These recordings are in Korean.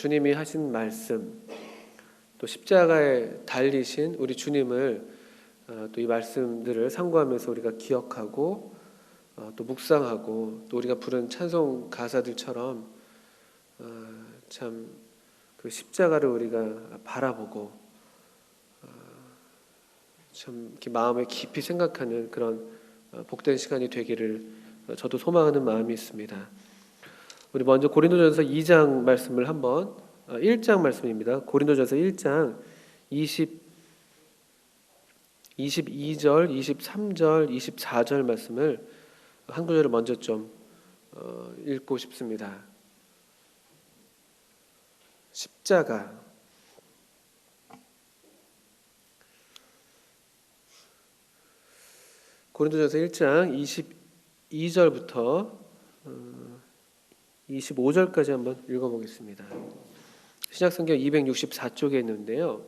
주님이 하신 말씀, 또 십자가에 달리신 우리 주님을 또 이 말씀들을 상고하면서 우리가 기억하고 또 묵상하고 또 우리가 부른 찬송 가사들처럼 참 그 십자가를 우리가 바라보고 참 이렇게 마음에 깊이 생각하는 그런 복된 시간이 되기를 저도 소망하는 마음이 있습니다. 우리 먼저 고린도전서 2장 말씀을 한번 1장 말씀입니다. 고린도전서 1장 22절, 23절, 24절 말씀을 한 구절을 먼저 좀 읽고 싶습니다. 십자가. 고린도전서 1장 22절부터 25절까지 한번 읽어보겠습니다. 신약성경 264쪽에 있는데요.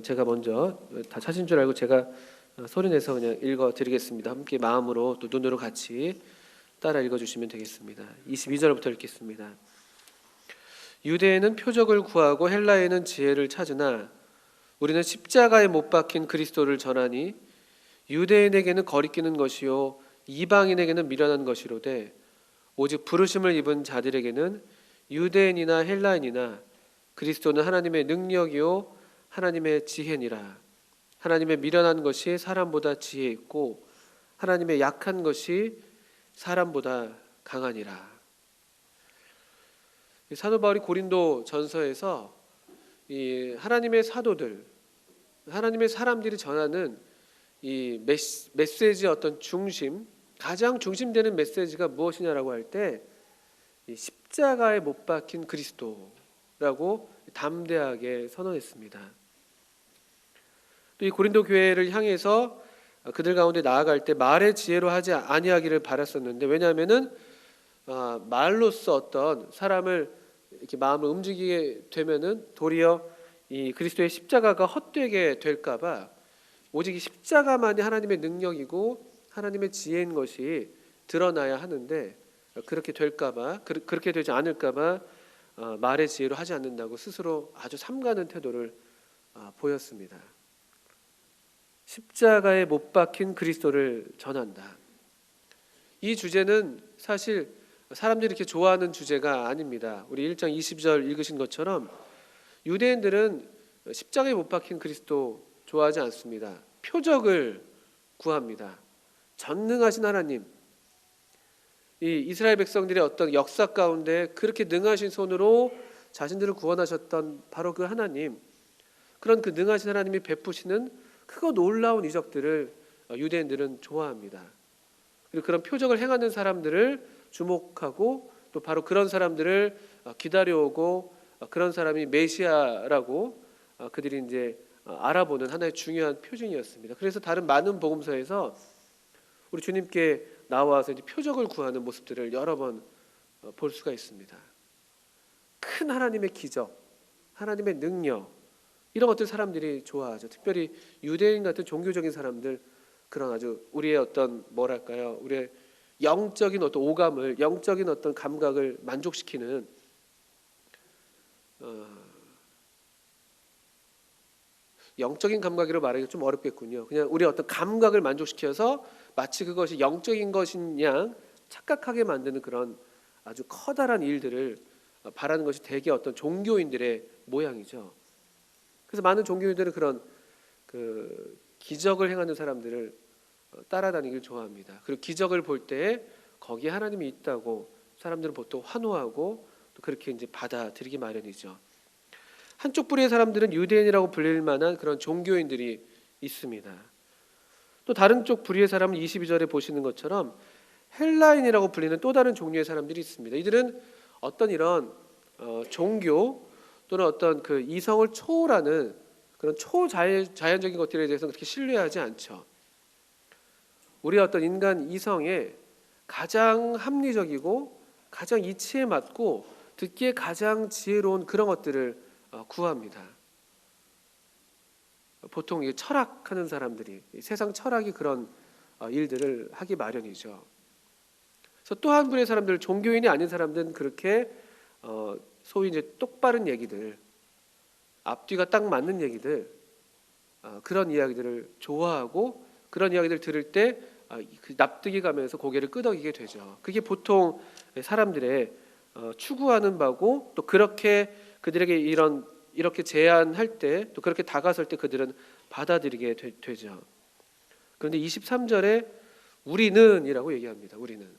제가 먼저 다 찾은 줄 알고 제가 소리내서 그냥 읽어드리겠습니다. 함께 마음으로 또 눈으로 같이 따라 읽어주시면 되겠습니다. 22절부터 읽겠습니다. 유대인은 표적을 구하고 헬라인은 지혜를 찾으나 우리는 십자가에 못 박힌 그리스도를 전하니 유대인에게는 거리끼는 것이요 이방인에게는 미련한 것이로되 오직 부르심을 입은 자들에게는 유대인이나 헬라인이나 그리스도는 하나님의 능력이요 하나님의 지혜니라. 하나님의 미련한 것이 사람보다 지혜 있고 하나님의 약한 것이 사람보다 강하니라. 사도 바울이 고린도 전서에서 이 하나님의 사도들, 하나님의 사람들이 전하는 이 메시지의 어떤 중심, 가장 중심되는 메시지가 무엇이냐라고 할 때 십자가에 못 박힌 그리스도라고 담대하게 선언했습니다. 또 이 고린도 교회를 향해서 그들 가운데 나아갈 때 말의 지혜로 하지 아니하기를 바랐었는데, 왜냐하면은 말로써 어떤 사람을 이렇게 마음을 움직이게 되면은 도리어 이 그리스도의 십자가가 헛되게 될까봐 오직 이 십자가만이 하나님의 능력이고 하나님의 지혜인 것이 드러나야 하는데, 그렇게 될까봐, 그렇게 되지 않을까봐 말의 지혜로 하지 않는다고 스스로 아주 삼가는 태도를 보였습니다. 십자가에 못 박힌 그리스도를 전한다. 이 주제는 사실 사람들이 이렇게 좋아하는 주제가 아닙니다. 우리 1장 20절 읽으신 것처럼 유대인들은 십자가에 못 박힌 그리스도 좋아하지 않습니다. 표적을 구합니다. 전능하신 하나님, 이 이스라엘 백성들의 어떤 역사 가운데 그렇게 능하신 손으로 자신들을 구원하셨던 바로 그 하나님, 그런 그 능하신 하나님이 베푸시는 크고 놀라운 이적들을 유대인들은 좋아합니다. 그리고 그런 표적을 행하는 사람들을 주목하고 또 바로 그런 사람들을 기다려오고 그런 사람이 메시아라고 그들이 이제 알아보는 하나의 중요한 표징이었습니다. 그래서 다른 많은 복음서에서 우리 주님께 나와서 이제 표적을 구하는 모습들을 여러 번 볼 수가 있습니다. 큰 하나님의 기적, 하나님의 능력, 이런 것들 사람들이 좋아하죠. 특별히 유대인 같은 종교적인 사람들, 그런 아주 우리의 어떤 뭐랄까요, 우리의 영적인 어떤 오감을, 영적인 어떤 감각을 만족시키는 영적인 감각이라고 말하기가 좀 어렵겠군요. 그냥 우리의 어떤 감각을 만족시켜서 마치 그것이 영적인 것인 양 착각하게 만드는 그런 아주 커다란 일들을 바라는 것이 대개 어떤 종교인들의 모양이죠. 그래서 많은 종교인들은 그런 그 기적을 행하는 사람들을 따라다니기를 좋아합니다. 그리고 기적을 볼 때 거기에 하나님이 있다고 사람들은 보통 환호하고 또 그렇게 이제 받아들이기 마련이죠. 한쪽 부류의 사람들은 유대인이라고 불릴 만한 그런 종교인들이 있습니다. 또 다른 쪽 부류의 사람은 22절에 보시는 것처럼 헬라인이라고 불리는 또 다른 종류의 사람들이 있습니다. 이들은 어떤 이런 종교 또는 어떤 그 이성을 초월하는 그런 초자연적인 것들에 대해서 그렇게 신뢰하지 않죠. 우리의 어떤 인간 이성에 가장 합리적이고 가장 이치에 맞고 듣기에 가장 지혜로운 그런 것들을 구합니다. 보통 철학하는 사람들이, 세상 철학이 그런 일들을 하기 마련이죠. 그래서 또 한 분의 사람들, 종교인이 아닌 사람들은 그렇게 소위 이제 똑바른 얘기들, 앞뒤가 딱 맞는 얘기들, 그런 이야기들을 좋아하고 그런 이야기들 들을 때 그 납득이 가면서 고개를 끄덕이게 되죠. 그게 보통 사람들의 추구하는 바고, 또 그렇게 그들에게 이렇게 제안할 때, 또 그렇게 다가설 때 그들은 받아들이게 되죠. 그런데 23절에 우리는이라고 얘기합니다. 우리는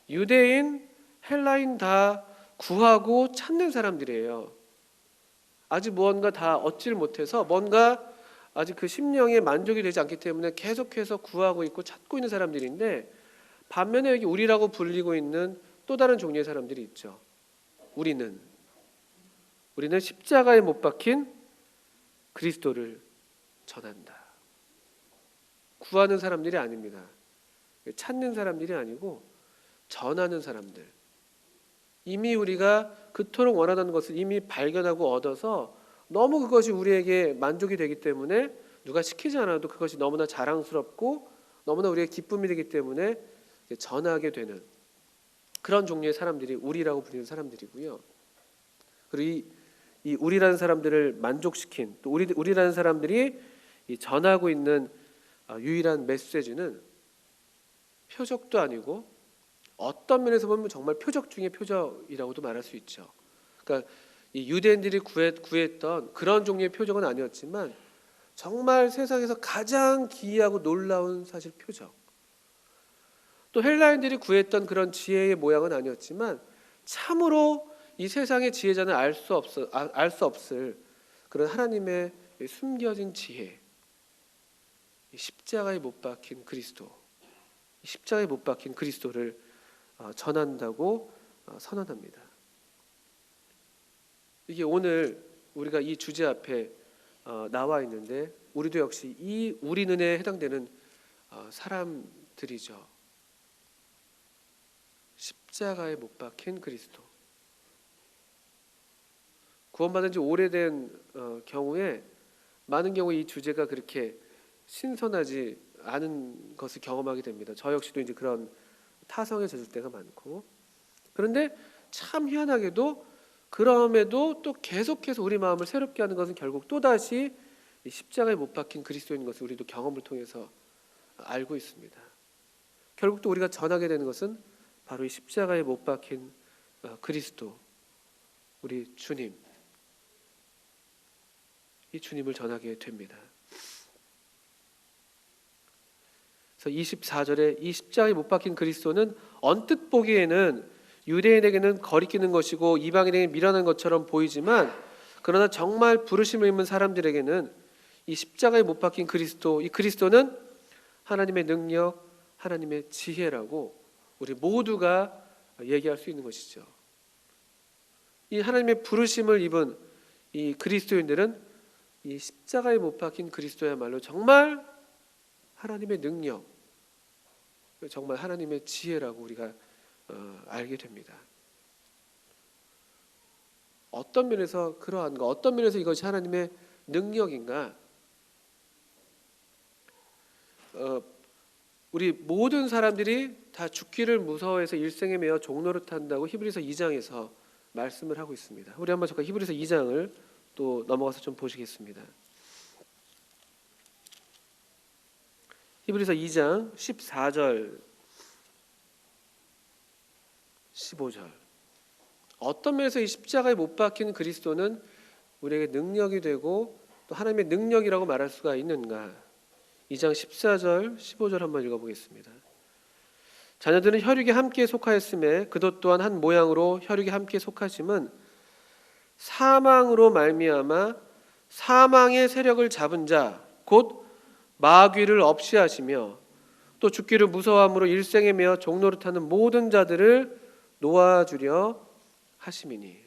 유대인, 헬라인 다 구하고 찾는 사람들이에요. 아직 무언가 다 얻지를 못해서 뭔가 아직 그 심령에 만족이 되지 않기 때문에 계속해서 구하고 있고 찾고 있는 사람들인데, 반면에 여기 우리라고 불리고 있는 또 다른 종류의 사람들이 있죠. 우리는 십자가에 못 박힌 그리스도를 전한다. 구하는 사람들이 아닙니다. 찾는 사람들이 아니고 전하는 사람들. 이미 우리가 그토록 원하는 것을 이미 발견하고 얻어서 너무 그것이 우리에게 만족이 되기 때문에, 누가 시키지 않아도 그것이 너무나 자랑스럽고 너무나 우리의 기쁨이 되기 때문에 전하게 되는 그런 종류의 사람들이 우리라고 불리는 사람들이고요. 그리고 이 우리라는 사람들을 만족시킨, 또 우리라는 사람들이 이 전하고 있는 유일한 메시지는 표적도 아니고, 어떤 면에서 보면 정말 표적 중에 표적이라고도 말할 수 있죠. 그러니까 이 유대인들이 구했던 그런 종류의 표적은 아니었지만, 정말 세상에서 가장 기이하고 놀라운 사실 표적. 또 헬라인들이 구했던 그런 지혜의 모양은 아니었지만, 참으로 이 세상의 지혜자는 알 수 없을 그런 하나님의 숨겨진 지혜, 십자가에 못 박힌 그리스도, 십자가에 못 박힌 그리스도를 전한다고 선언합니다. 이게 오늘 우리가 이 주제 앞에 나와 있는데, 우리도 역시 이 우리는에 해당되는 사람들이죠. 십자가에 못 박힌 그리스도. 구원받은 지 오래된 경우에 많은 경우 이 주제가 그렇게 신선하지 않은 것을 경험하게 됩니다. 저 역시도 이제 그런 타성에 젖을 때가 많고, 그런데 참 희한하게도 그럼에도 또 계속해서 우리 마음을 새롭게 하는 것은 결국 또다시 이 십자가에 못 박힌 그리스도인 것을 우리도 경험을 통해서 알고 있습니다. 결국 또 우리가 전하게 되는 것은 바로 이 십자가에 못 박힌 그리스도, 우리 주님, 이 주님을 전하게 됩니다. 그래서 24절에 이 십자가에 못 박힌 그리스도는 언뜻 보기에는 유대인에게는 거리끼는 것이고 이방인에게 미련한 것처럼 보이지만, 그러나 정말 부르심을 입은 사람들에게는 이 십자가에 못 박힌 그리스도, 이 그리스도는 하나님의 능력, 하나님의 지혜라고 우리 모두가 얘기할 수 있는 것이죠. 이 하나님의 부르심을 입은 이 그리스도인들은 이 십자가에 못 박힌 그리스도야말로 정말 하나님의 능력, 정말 하나님의 지혜라고 우리가 알게 됩니다. 어떤 면에서 그러한가? 어떤 면에서 이것이 하나님의 능력인가? 우리 모든 사람들이 다 죽기를 무서워해서 일생에 매여 종노릇한다고 히브리서 2장에서 말씀을 하고 있습니다. 우리 한번 잠깐 히브리서 2장을 또 넘어가서 좀 보시겠습니다. 히브리서 2장 14절 15절. 어떤 면에서 이 십자가에 못 박힌 그리스도는 우리에게 능력이 되고 또 하나님의 능력이라고 말할 수가 있는가? 2장 14절 15절 한번 읽어보겠습니다. 자녀들은 혈육에 함께 속하였음에 그도 또한 한 모양으로 혈육에 함께 속하심은 사망으로 말미암아 사망의 세력을 잡은 자 곧 마귀를 없이 하시며 또 죽기를 무서워함으로 일생에 매어 종노릇하는 모든 자들을 놓아주려 하심이니.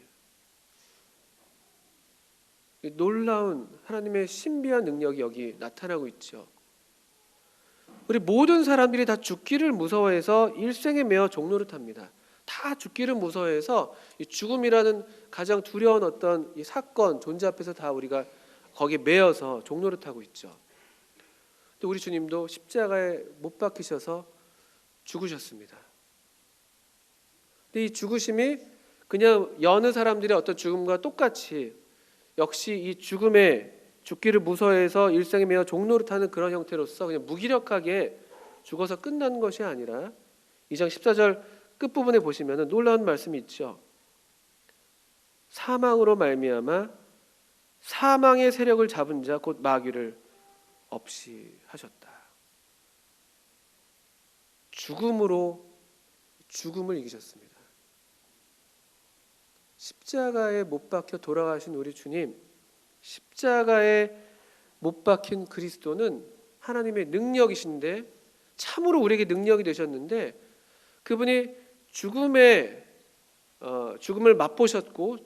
놀라운 하나님의 신비한 능력이 여기 나타나고 있죠. 우리 모든 사람들이 다 죽기를 무서워해서 일생에 매어 종노릇합니다. 다 죽기를 무서워해서 이 죽음이라는 가장 두려운 어떤 이 사건 존재 앞에서 다 우리가 거기에 매여서 종노릇하고 있죠. 또 우리 주님도 십자가에 못 박히셔서 죽으셨습니다. 근데 이 죽으심이 그냥 여느 사람들의 어떤 죽음과 똑같이 역시 이 죽기를 무서워해서 일생에 매어 종노릇하는 그런 형태로서 그냥 무기력하게 죽어서 끝난 것이 아니라 2장 14절 끝부분에 보시면 놀라운 말씀이 있죠. 사망으로 말미암아 사망의 세력을 잡은 자 곧 마귀를 없이 하셨다. 죽음으로 죽음을 이기셨습니다. 십자가에 못 박혀 돌아가신 우리 주님, 십자가에 못 박힌 그리스도는 하나님의 능력이신데 참으로 우리에게 능력이 되셨는데 그분이 죽음을 맛보셨고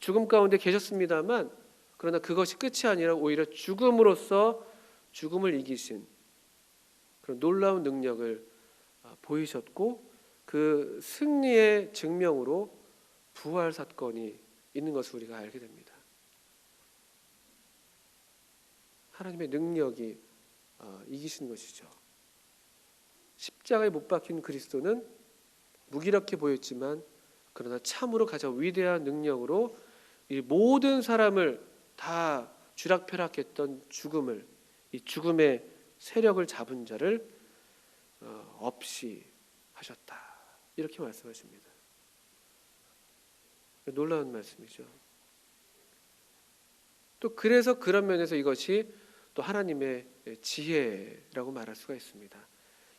죽음 가운데 계셨습니다만 그러나 그것이 끝이 아니라 오히려 죽음으로써 죽음을 이기신 그런 놀라운 능력을 보이셨고 그 승리의 증명으로 부활 사건이 있는 것을 우리가 알게 됩니다. 하나님의 능력이 이기신 것이죠. 십자가에 못 박힌 그리스도는 무기력해 보였지만 그러나 참으로 가장 위대한 능력으로 이 모든 사람을 다 쥐락펴락했던 이 죽음의 세력을 잡은 자를 없이 하셨다. 이렇게 말씀하십니다. 놀라운 말씀이죠. 또 그래서 그런 면에서 이것이 또 하나님의 지혜라고 말할 수가 있습니다.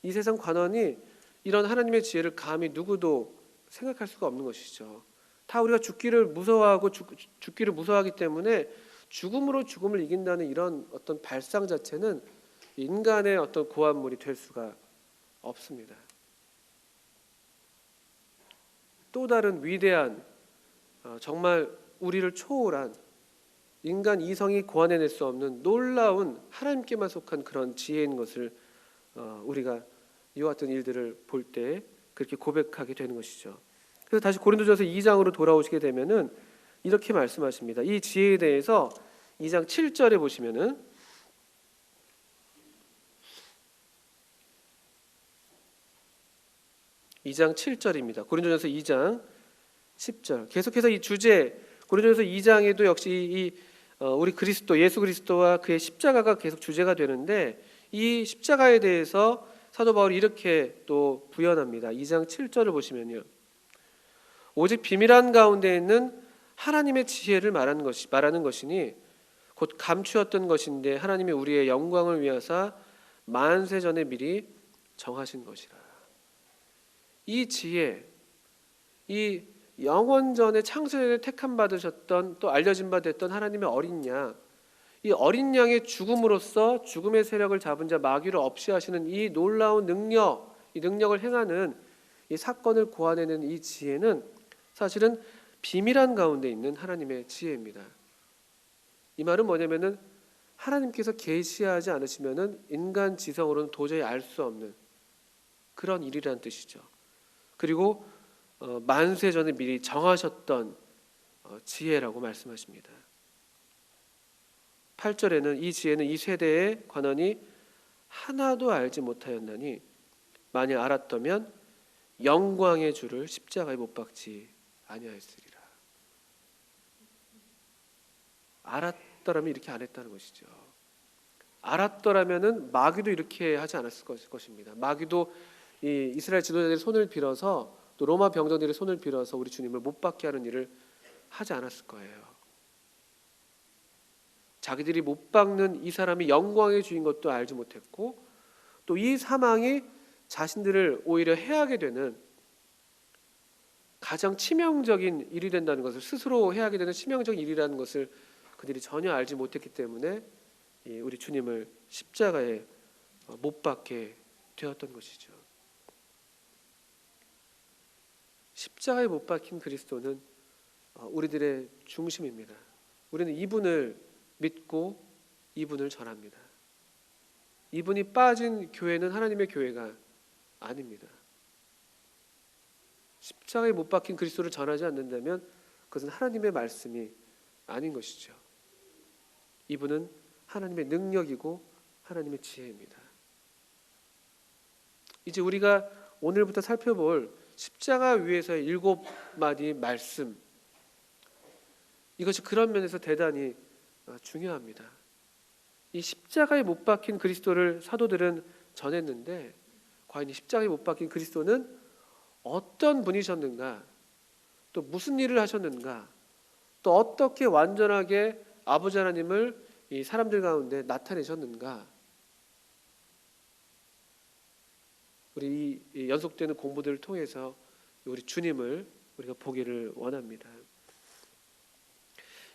이 세상 관원이 이런 하나님의 지혜를 감히 누구도 생각할 수가 없는 것이죠. 다 우리가 죽기를 무서워하고 죽기를 무서워하기 때문에 죽음으로 죽음을 이긴다는 이런 어떤 발상 자체는 인간의 어떤 고안물이 될 수가 없습니다. 또 다른 위대한 정말 우리를 초월한 인간 이성이 고안해낼 수 없는 놀라운 하나님께만 속한 그런 지혜인 것을 우리가 이와 같은 일들을 볼 때 그렇게 고백하게 되는 것이죠. 그래서 다시 고린도전서 2장으로 돌아오시게 되면은 이렇게 말씀하십니다. 이 지혜에 대해서 2장 7절에 보시면은 고린도전서 2장 10절. 계속해서 이 주제 고린도전서 2장에도 역시 우리 그리스도 예수 그리스도와 그의 십자가가 계속 주제가 되는데 이 십자가에 대해서 사도 바울이 이렇게 또 부연합니다. 2장 7절을 보시면요. 오직 비밀한 가운데 있는 하나님의 지혜를 말하는 것이니 곧 감추었던 것인데 하나님이 우리의 영광을 위하사 만세 전에 미리 정하신 것이라. 이 지혜, 이 영원 전에 창세전에 택함 받으셨던 또 알려진 바 됐던 하나님의 어린 양, 이 어린 양의 죽음으로써 죽음의 세력을 잡은 자 마귀를 없이 하시는 이 놀라운 능력, 이 능력을 행하는 이 사건을 고안해내는 이 지혜는 사실은 비밀한 가운데 있는 하나님의 지혜입니다. 이 말은 뭐냐면은 하나님께서 계시하지 않으시면은 인간 지성으로는 도저히 알 수 없는 그런 일이라는 뜻이죠. 그리고 만세 전에 미리 정하셨던 지혜라고 말씀하십니다. 8절에는 이 지혜는 이 세대의 관원이 하나도 알지 못하였나니 만일 알았다면 영광의 주를 십자가에 못 박지 아니하였으리라. 알았더라면 이렇게 안 했다는 것이죠. 알았더라면은 마귀도 이렇게 하지 않았을 것입니다. 마귀도 이 이스라엘 지도자들의 손을 빌어서 또 로마 병정들의 손을 빌어서 우리 주님을 못 박게 하는 일을 하지 않았을 거예요. 자기들이 못 박는 이 사람이 영광의 주인 것도 알지 못했고 또 이 사망이 자신들을 오히려 해하게 되는 가장 치명적인 일이 된다는 것을 스스로 해하게 되는 치명적인 일이라는 것을 그들이 전혀 알지 못했기 때문에 우리 주님을 십자가에 못 박게 되었던 것이죠. 십자가에 못 박힌 그리스도는 우리들의 중심입니다. 우리는 이분을 믿고 이분을 전합니다. 이분이 빠진 교회는 하나님의 교회가 아닙니다. 십자가에 못 박힌 그리스도를 전하지 않는다면 그것은 하나님의 말씀이 아닌 것이죠. 이분은 하나님의 능력이고 하나님의 지혜입니다. 이제 우리가 오늘부터 살펴볼 십자가 위에서의 7마디 말씀, 이것이 그런 면에서 대단히 중요합니다. 이 십자가에 못 박힌 그리스도를 사도들은 전했는데 과연 이 십자가에 못 박힌 그리스도는 어떤 분이셨는가, 또 무슨 일을 하셨는가, 또 어떻게 완전하게 아버지 하나님을 이 사람들 가운데 나타내셨는가, 우리 이 연속되는 공부들을 통해서 우리 주님을 우리가 보기를 원합니다.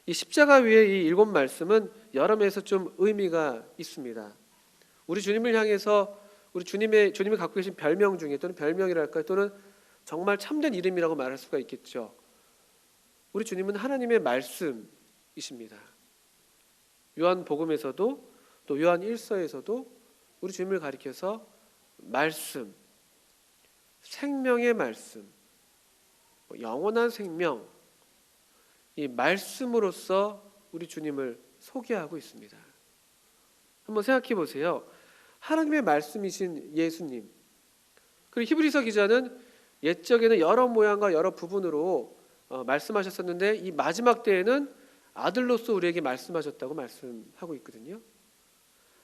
이 십자가 위에 이 7말씀은 여러 면에서 좀 의미가 있습니다. 우리 주님을 향해서 우리 주님이 갖고 계신 별명 중에, 또는 별명이랄까요, 또는 정말 참된 이름이라고 말할 수가 있겠죠. 우리 주님은 하나님의 말씀이십니다. 요한복음에서도 또 요한 1서에서도 우리 주님을 가리켜서 말씀, 생명의 말씀, 영원한 생명, 이 말씀으로서 우리 주님을 소개하고 있습니다. 한번 생각해 보세요. 하나님의 말씀이신 예수님, 그리고 히브리서 기자는 옛적에는 여러 모양과 여러 부분으로 말씀하셨었는데 이 마지막 때에는 아들로서 우리에게 말씀하셨다고 말씀하고 있거든요.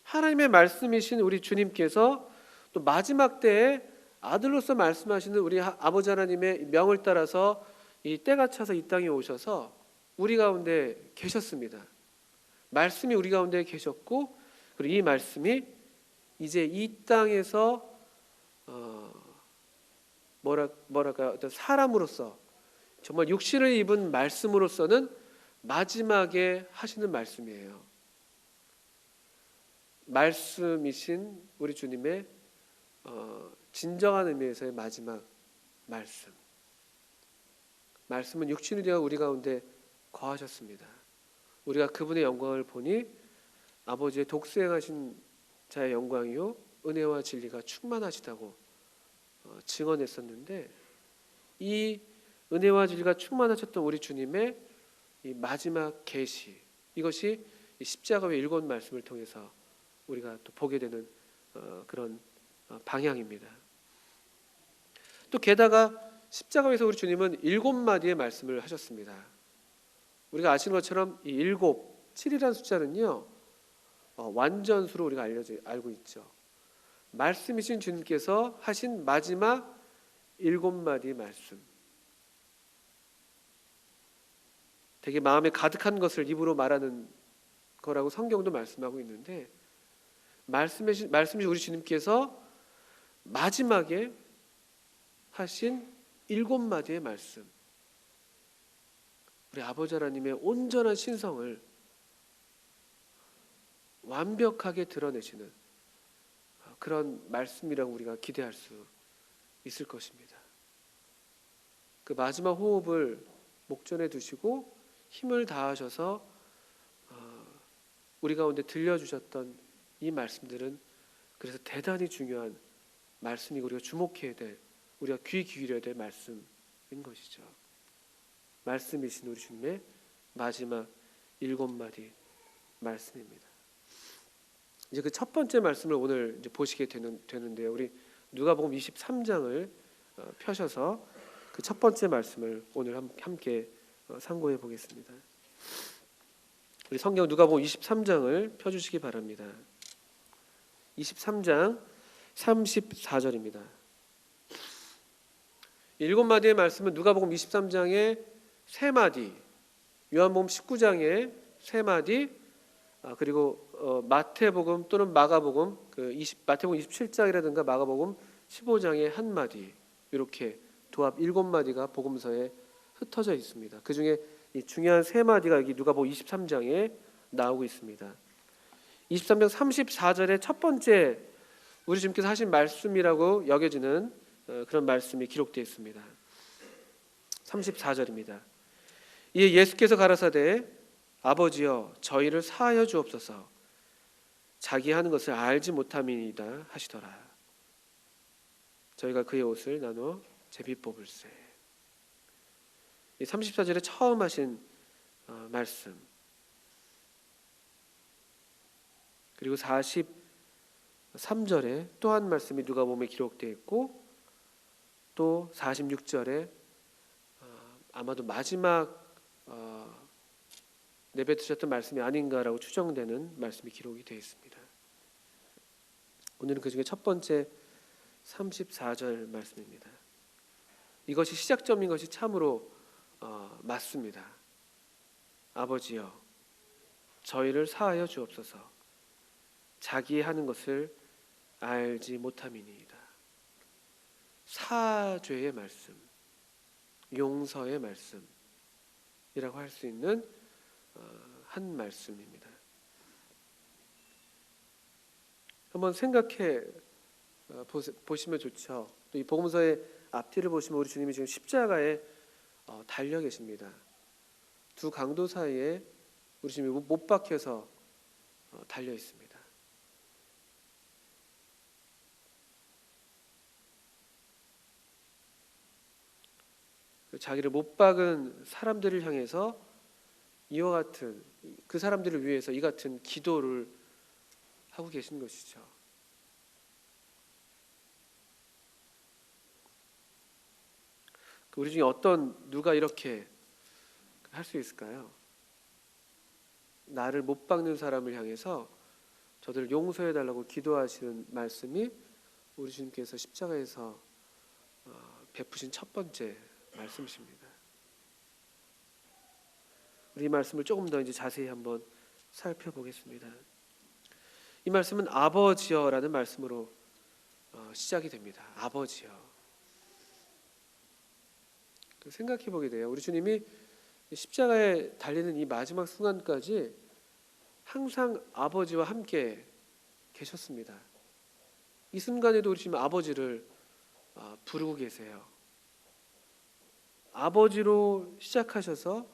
하나님의 말씀이신 우리 주님께서 또 마지막 때에 아들로서 말씀하시는 우리 아버지 하나님의 명을 따라서 이 때가 차서 이 땅에 오셔서 우리 가운데 계셨습니다. 말씀이 우리 가운데 계셨고, 그리고 이 말씀이 이제 이 땅에서 뭐랄까 어떤 사람으로서 정말 육신을 입은 말씀으로서는 마지막에 하시는 말씀이에요. 말씀이신 우리 주님의 진정한 의미에서의 마지막 말씀. 말씀은 육신이 되어 우리 가운데 거하셨습니다. 우리가 그분의 영광을 보니 아버지의 독생하신 자의 영광이요 은혜와 진리가 충만하시다고 증언했었는데, 이 은혜와 진리가 충만하셨던 우리 주님의 이 마지막 계시, 이것이 이 십자가의 7말씀을 통해서 우리가 또 보게 되는 그런 방향입니다. 또 게다가 십자가에서 우리 주님은 7마디의 말씀을 하셨습니다. 우리가 아시는 것처럼 이 7, 7이라는 숫자는요 완전수로 우리가 알고 있죠. 말씀이신 주님께서 하신 마지막 7마디 말씀, 되게 마음에 가득한 것을 입으로 말하는 거라고 성경도 말씀하고 있는데, 말씀이신 우리 주님께서 마지막에 하신 7마디의 말씀, 우리 아버지 하나님의 온전한 신성을 완벽하게 드러내시는 그런 말씀이라고 우리가 기대할 수 있을 것입니다. 그 마지막 호흡을 목전에 두시고 힘을 다하셔서 우리 가운데 들려주셨던 이 말씀들은 그래서 대단히 중요한 말씀이고 우리가 주목해야 될, 우리가 귀 기울여야 될 말씀인 것이죠. 말씀이신 우리 주님의 마지막 7마디 말씀입니다. 이제 그 첫 번째 말씀을 오늘 이제 보시게 되는데요. 우리 누가복음 23장을 펴셔서 그 첫 번째 말씀을 오늘 함께 상고해 보겠습니다. 우리 성경 누가복음 23장을 펴주시기 바랍니다. 23장 34절입니다. 7마디의 말씀은 누가복음 23장에 3마디, 요한복음 19장에 3마디, 그리고 마태복음 또는 마가복음 마태복음 27장이라든가 마가복음 15장에 1마디, 이렇게 도합 7마디가 복음서에 흩어져 있습니다. 그 중에 이 중요한 3마디가 여기 누가복음 23장에 나오고 있습니다. 23장 34절에 첫 번째 우리 주님께서 하신 말씀이라고 여겨지는 그런 말씀이 기록되어 있습니다. 34절입니다. 이에 예수께서 가라사대 아버지여 저희를 사하여 주옵소서, 자기 하는 것을 알지 못함이니이다 하시더라. 저희가 그의 옷을 나눠 제비 뽑을세. 이 34절에 처음 하신 말씀, 그리고 43절에 또 한 말씀이 누가복음에 기록되어 있고, 또 46절에 아마도 마지막 내뱉으셨던 말씀이 아닌가라고 추정되는 말씀이 기록이 되어 있습니다. 오늘은 그 중에 첫 번째 34절 말씀입니다. 이것이 시작점인 것이 참으로 맞습니다. 아버지여, 저희를 사하여 주옵소서. 자기 하는 것을 알지 못함이니이다. 사죄의 말씀, 용서의 말씀이라고 할 수 있는 한 말씀입니다. 한번 생각해 보시면 좋죠. 또 이 복음서의 앞뒤를 보시면 우리 주님이 지금 십자가에 달려 계십니다. 두 강도 사이에 우리 주님이 못 박혀서 달려 있습니다. 자기를 못 박은 사람들을 향해서 이와 같은, 그 사람들을 위해서 이 같은 기도를 하고 계신 것이죠. 우리 중에 누가 이렇게 할 수 있을까요? 나를 못 박는 사람을 향해서 저들을 용서해 달라고 기도하시는 말씀이 우리 주님께서 십자가에서 베푸신 첫 번째 말씀이십니다. 우리 이 말씀을 조금 더 이제 자세히 한번 살펴보겠습니다. 이 말씀은 아버지여라는 말씀으로 시작이 됩니다. 아버지여. 생각해 보게 돼요. 우리 주님이 십자가에 달리는 이 마지막 순간까지 항상 아버지와 함께 계셨습니다. 이 순간에도 우리 주님 아버지를 부르고 계세요. 아버지로 시작하셔서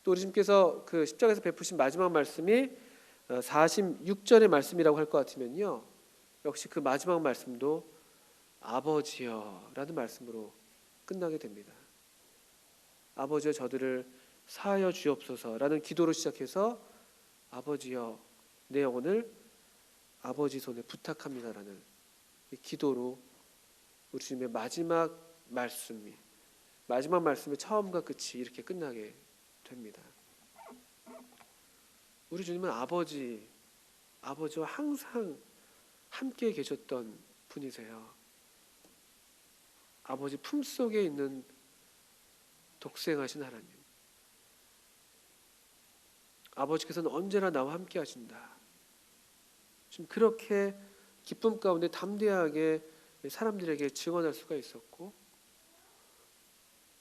또 우리 주님께서 그 십자가에서 베푸신 마지막 말씀이 46절의 말씀이라고 할 것 같으면요, 역시 그 마지막 말씀도 아버지여라는 말씀으로 끝나게 됩니다. 아버지여, 저들을 사하여 주옵소서라는 기도로 시작해서 아버지여, 내 영혼을 아버지 손에 부탁합니다라는 이 기도로 우리 주님의 마지막 말씀의 처음과 끝이 이렇게 끝나게 됩니다. 우리 주님은 아버지와 항상 함께 계셨던 분이세요. 아버지 품속에 있는 독생하신 하나님, 아버지께서는 언제나 나와 함께 하신다. 지금 그렇게 기쁨 가운데 담대하게 사람들에게 증언할 수가 있었고,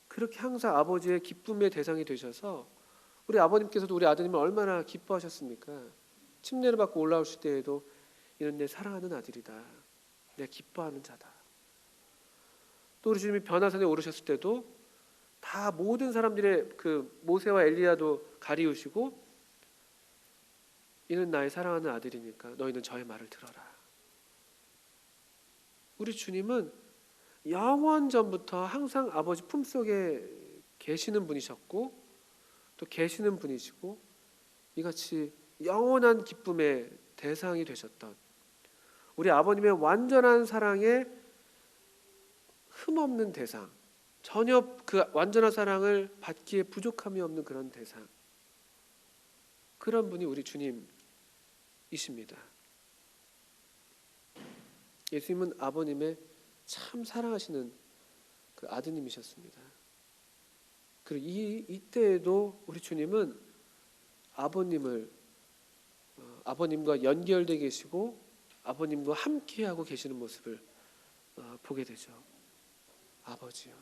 그렇게 항상 아버지의 기쁨의 대상이 되셔서 우리 아버님께서도 우리 아드님을 얼마나 기뻐하셨습니까? 침례를 받고 올라오실 때에도 이는 내 사랑하는 아들이다, 내 기뻐하는 자다. 또 우리 주님이 변화산에 오르셨을 때도 다 모든 사람들의 그 모세와 엘리야도 가리우시고 이는 나의 사랑하는 아들이니까 너희는 저의 말을 들어라. 우리 주님은 영원 전부터 항상 아버지 품속에 계시는 분이셨고 또 계시는 분이시고 이같이 영원한 기쁨의 대상이 되셨던 우리 아버님의 완전한 사랑에 흠없는 대상, 전혀 그 완전한 사랑을 받기에 부족함이 없는 그런 대상, 그런 분이 우리 주님이십니다. 예수님은 아버님의 참 사랑하시는 그 아드님이셨습니다. 그리고 이때에도 우리 주님은 아버님과 연결되어 계시고 아버님과 함께하고 계시는 모습을 보게 되죠. 아버지요.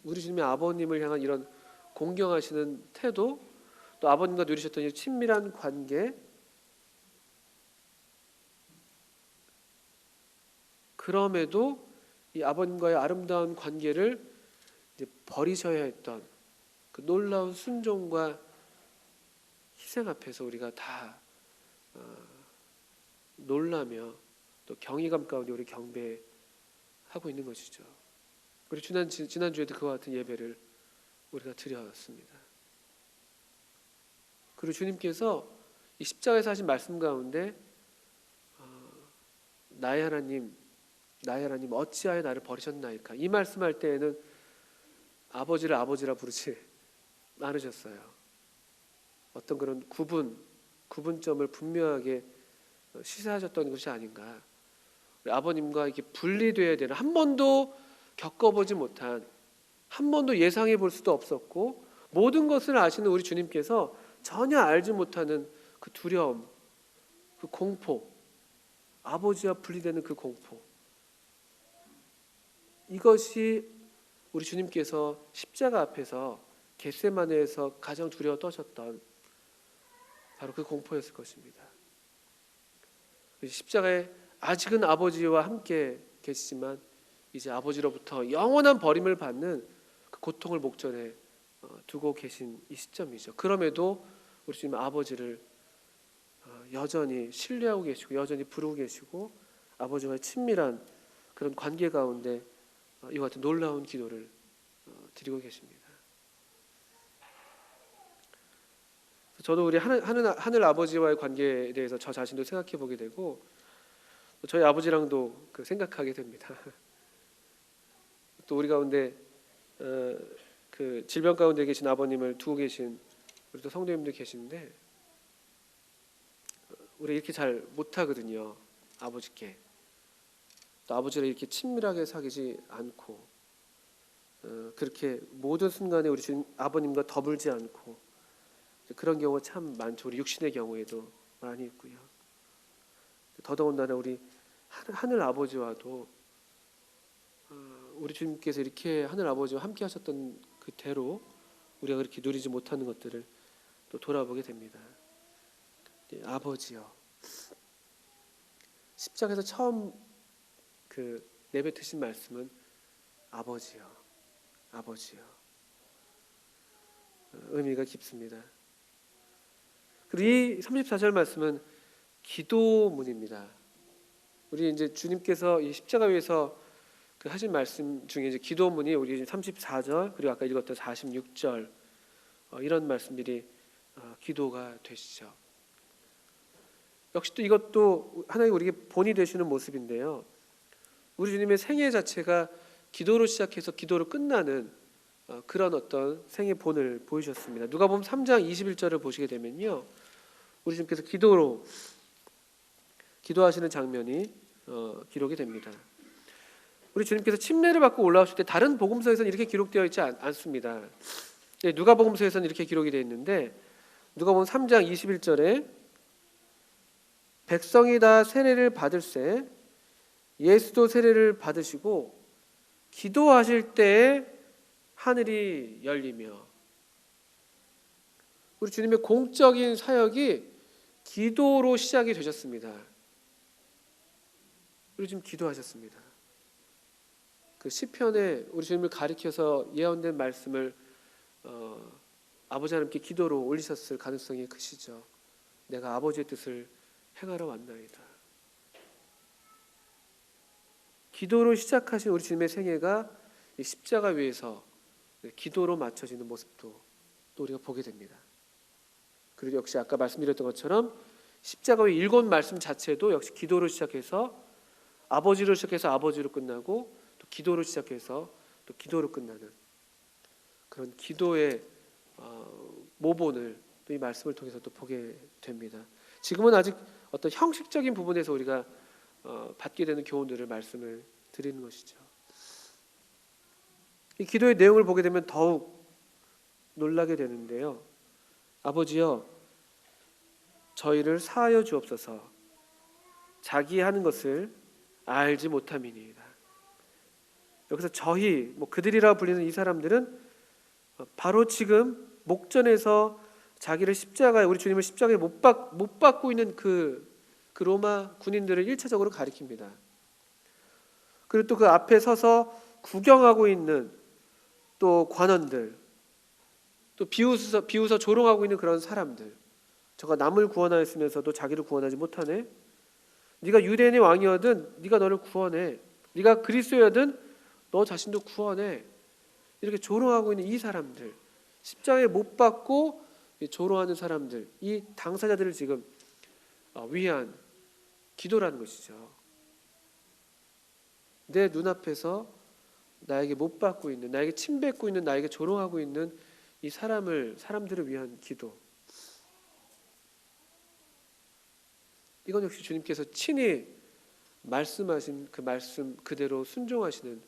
우리 주님의 아버님을 향한 이런 공경하시는 태도, 또 아버님과 누리셨던 이 친밀한 관계, 그럼에도 이 아버님과의 아름다운 관계를 이제 버리셔야 했던 그 놀라운 순종과 희생 앞에서 우리가 다 놀라며 또 경이감 가운데 우리 경배하고 있는 것이죠. 우리 지난주에도 그와 같은 예배를 우리가 드렸습니다. 그리고 주님께서 이 십자가에서 하신 말씀 가운데 나의 하나님, 나의 하나님 어찌하여 나를 버리셨나이까. 이 말씀할 때에는 아버지를 아버지라 부르지 않으셨어요. 어떤 그런 구분점을 분명하게 시사하셨던 것이 아닌가. 우리 아버님과 이렇게 분리되어야 되는, 한 번도 겪어보지 못한, 한 번도 예상해 볼 수도 없었고 모든 것을 아시는 우리 주님께서 전혀 알지 못하는 그 두려움, 그 공포, 아버지와 분리되는 그 공포, 이것이 우리 주님께서 십자가 앞에서 겟세마네에서 가장 두려워 떠셨던 바로 그 공포였을 것입니다. 십자가에 아직은 아버지와 함께 계시지만 이제 아버지로부터 영원한 버림을 받는 그 고통을 목전에 두고 계신 이 시점이죠. 그럼에도 우리 주님 아버지를 여전히 신뢰하고 계시고 여전히 부르고 계시고 아버지와의 친밀한 그런 관계 가운데 이와 같은 놀라운 기도를 드리고 계십니다. 저도 우리 하늘 아버지와의 관계에 대해서 저 자신도 생각해 보게 되고 저희 아버지랑도 생각하게 됩니다. 또 우리 가운데 그 질병 가운데 계신 아버님을 두고 계신 우리 또 성도님들 계시는데 우리 이렇게 잘 못하거든요. 아버지께 또 아버지를 이렇게 친밀하게 사귀지 않고 그렇게 모든 순간에 우리 주님 아버님과 더불지 않고 그런 경우가 참 많죠. 우리 육신의 경우에도 많이 있고요. 더더군다나 우리 하늘 아버지와도 우리 주님께서 이렇게 하늘 아버지와 함께 하셨던 그대로 우리가 그렇게 누리지 못하는 것들을 또 돌아보게 됩니다. 아버지요, 십자가에서 처음 내뱉으신 말씀은 아버지요, 아버지요. 의미가 깊습니다. 그리고 이 34절 말씀은 기도문입니다. 우리 이제 주님께서 이 십자가 위에서 하신 말씀 중에 이제 기도문이 우리 34절 그리고 아까 읽었던 46절 이런 말씀들이 기도가 되시죠. 역시 또 이것도 하나님 우리에게 본이 되시는 모습인데요. 우리 주님의 생애 자체가 기도로 시작해서 기도로 끝나는 그런 어떤 생애 본을 보이셨습니다. 누가복음 3장 21절을 보시게 되면요, 우리 주님께서 기도하시는 장면이 기록이 됩니다. 우리 주님께서 침례를 받고 올라오실 때 다른 복음서에서는 이렇게 기록되어 있지 않습니다. 누가복음서에서는 이렇게 기록이 되어 있는데 누가복음 3장 21절에 백성이 다 세례를 받을새 예수도 세례를 받으시고 기도하실 때에 하늘이 열리며, 우리 주님의 공적인 사역이 기도로 시작이 되셨습니다. 우리 지금 기도하셨습니다. 그 시편에 우리 주님을 가리켜서 예언된 말씀을 아버지 하나님께 기도로 올리셨을 가능성이 크시죠. 내가 아버지의 뜻을 행하러 왔나이다. 기도로 시작하신 우리 주님의 생애가 이 십자가 위에서 기도로 맞춰지는 모습도 또 우리가 보게 됩니다. 그리고 역시 아까 말씀드렸던 것처럼 십자가의 7 말씀 자체도 역시 기도로 시작해서 아버지로 시작해서 아버지로 끝나고 또 기도로 시작해서 또 기도로 끝나는 그런 기도의 모본을 또 이 말씀을 통해서 또 보게 됩니다. 지금은 아직 어떤 형식적인 부분에서 우리가 받게 되는 교훈들을 말씀을 드리는 것이죠. 이 기도의 내용을 보게 되면 더욱 놀라게 되는데요. 아버지여, 저희를 사하여 주옵소서. 자기 하는 것을 알지 못함이니이다. 여기서 저희, 그들이라 불리는 이 사람들은 바로 지금 목전에서 자기를 십자가에, 우리 주님을 십자가에 못 박고 있는 그 로마 군인들을 1차적으로 가리킵니다. 그리고 또 그 앞에 서서 구경하고 있는 또 관원들, 또 비웃어 조롱하고 있는 그런 사람들, 저가 남을 구원하였으면서도 자기를 구원하지 못하네. 네가 유대인의 왕이어든 네가 너를 구원해. 네가 그리스도여든 너 자신도 구원해. 이렇게 조롱하고 있는 이 사람들, 십자가에 못 박고 조롱하는 사람들, 이 당사자들을 지금 위한 기도라는 것이죠. 내 눈앞에서 나에게 못 받고 있는, 나에게 침뱉고 있는, 나에게 조롱하고 있는 이 사람들을 위한 기도. 이건 역시 주님께서 친히 말씀하신 그 말씀 그대로 순종하시는